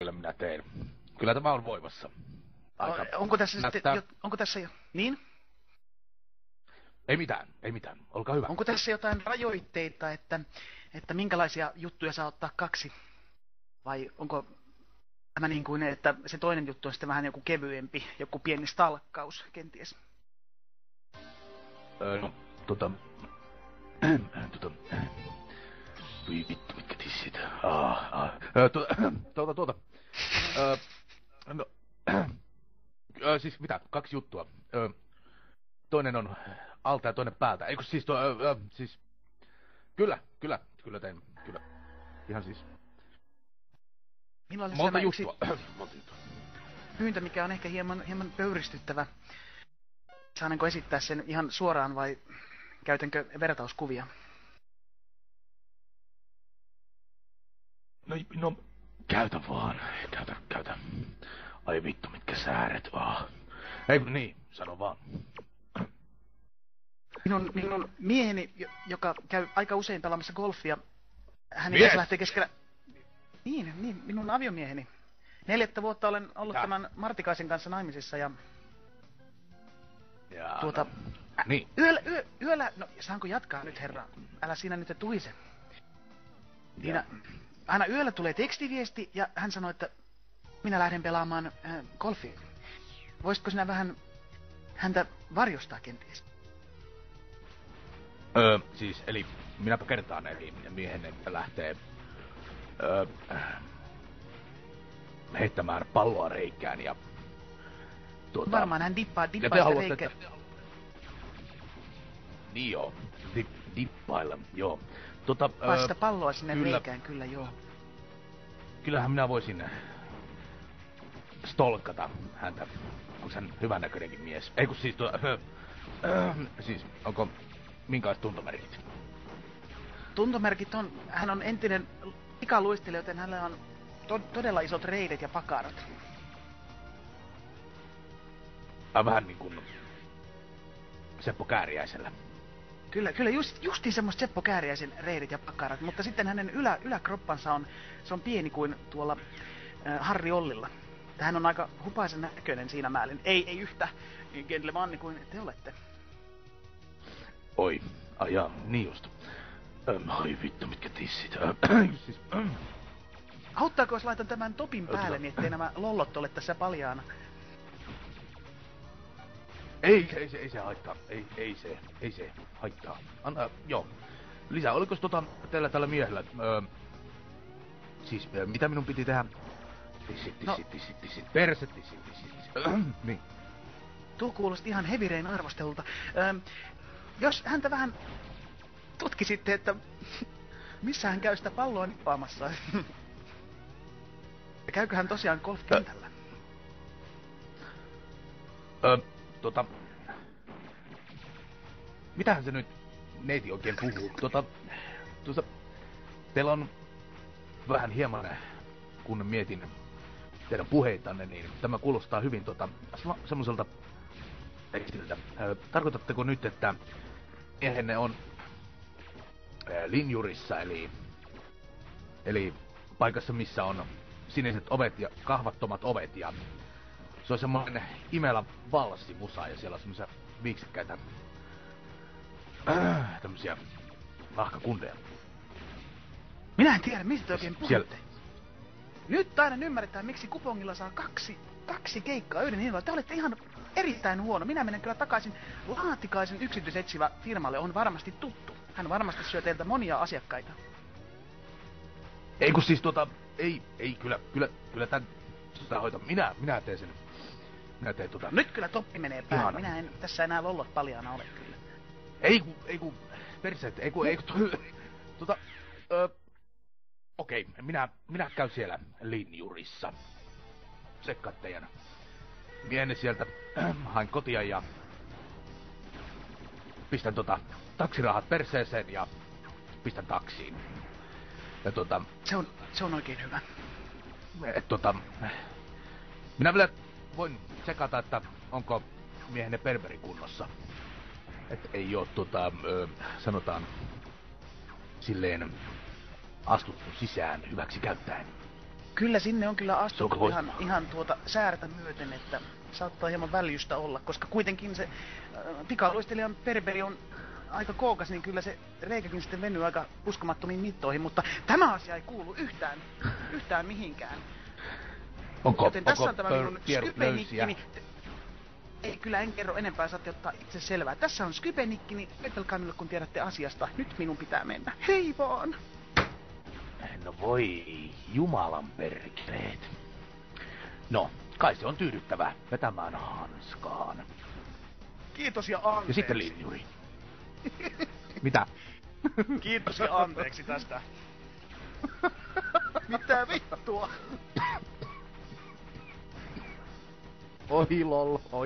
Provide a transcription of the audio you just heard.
kyllä minä teen. Kyllä tämä on voimassa. Onko tässä sitten, onko tässä jo, niin? Ei mitään, olkaa hyvä. Onko tässä jotain rajoitteita, että minkälaisia juttuja saa ottaa 2? Vai onko tämä niin kuin, että se toinen juttu on sitten vähän joku kevyempi, joku pieni stalkkaus kenties? No, Voi vittu, mitkä tissit. Siis mitä? 2 juttua. Toinen on alta ja toinen päältä. Eikö siis siis... Kyllä tein. Kyllä. Ihan siis... Monta juttua. Pyyntö, mikä on ehkä hieman pöyristyttävä. Saanko esittää sen ihan suoraan vai käytänkö vertauskuvia? No, käytä vaan. Käytä. Ai vittu, mitkä sääret vaan. Ei, niin, sano vaan. Minun mieheni, joka käy aika usein pelaamassa golfia, hän lähtee keskellä... Niin, minun aviomieheni. 4 vuotta olen ollut tämän Martikaisen kanssa naimisissa ja... Niin. Yöllä... No, saanko jatkaa nyt, herra? Älä siinä nyt tuhise. Aina yöllä tulee tekstiviesti ja hän sanoi, että minä lähden pelaamaan golfia. Voisitko sinä vähän häntä varjostaa kenties? Siis, eli minäpä kertaan, eli miehenne lähtee heittämään palloa reikään ja varmaan hän dippaa sitä reikää. Niin joo, dippailla, joo. Vasta palloa sinne reikään, kyllä joo. Kyllähän minä voisin stalkata häntä. Onko hän hyvännäköinenkin mies? Ei kun siis siis, onko minkälaiset tuntomerkit? Tuntomerkit on, hän on entinen pikaluistelija, joten hänellä on todella isot reidet ja pakarat. Vähän niin kuin Seppo Kääriäisellä. Kyllä justiin semmoista Seppo Kääriäisen reidet ja pakarat, mutta sitten hänen yläkroppansa on pieni kuin tuolla Harri Ollilla. Hän on aika hupaisen näköinen siinä määrin. Ei yhtä gentlemanni kuin te olette. Oi, jaa, niin just. Oi vittu, mitkä tissit. Siis, auttaako, jos laitan tämän topin päälle, niin ettei nämä lollot ole tässä paljaana? Ei se haittaa. Ei se haittaa. Anna, joo. Lisää, olikos teillä tällä miehellä, siis, mitä minun piti tehdä? Tissit. Perse, tissit. Niin. Tuo kuulosti ihan Heavy Rain arvostelulta. Jos häntä vähän tutkisitte, että missä hän käy sitä palloa nippaamassa. Ja käykö hän tosiaan golfkentällä? Mitähän se nyt neiti oikein puhuu? Teillä on vähän hieman, kun mietin teidän puheitanne, niin tämä kuulostaa hyvin semmoiselta tekstiltä. Tarkoitatteko nyt, että miehenne on linjurissa, eli paikassa, missä on siniset ovet ja kahvattomat ovet, ja se on semmoinen imelä valssimusa, ja siellä on semmoisia viiksekkäitä tämmösiä nahkakundeja. Minä en tiedä, mistä te oikein puhutte. Nyt taidan ymmärretään, miksi kupongilla saa kaksi keikkaa yhden hinnalla. Te olette ihan erittäin huono. Minä menen kyllä takaisin Laatikaisen yksityisetsivä firmalle. On varmasti tuttu. Hän varmasti syö teiltä monia asiakkaita. Ei kun siis ei kyllä tän sitä hoita. Minä teen sen. Minä teen Nyt kyllä toppi menee päälle. Minä en tässä enää lollot paljaana ole kyllä. Ei ku perseet, okei, minä käyn siellä linjurissa. Tsekkaat teidän miehenne sieltä, hain kotia ja pistän taksirahat perseeseen ja pistän taksiin. Ja Se on oikein hyvä. Minä vielä voin tsekata, että onko miehenne Berberi kunnossa. Et ei oo sanotaan silleen astuttu sisään hyväksi käyttäen. Kyllä sinne on kyllä astuttu Soiko ihan säärtä myöten, että saattaa hieman väljystä olla, koska kuitenkin se pikaluistelijan perveri on aika kookas, niin kyllä se reikäkin sitten venyy aika uskomattomiin mittoihin, mutta tämä asia ei kuulu yhtään mihinkään. Joten tässä on tämä minun Skypenikkini. Ei, kyllä en kerro enempää, saatte ottaa itse selvää. Tässä on Skypenikkini, vetelkaa minulle kun tiedätte asiasta. Nyt minun pitää mennä. Hei vaan! No voi, jumalan perkeleet. No, kai se on tyydyttävää vetämään hanskaan. Kiitos ja anteeksi. Ja sitten linjuri. Mitä? Kiitos ja anteeksi tästä. Mitä vittua? Oi lol, oi.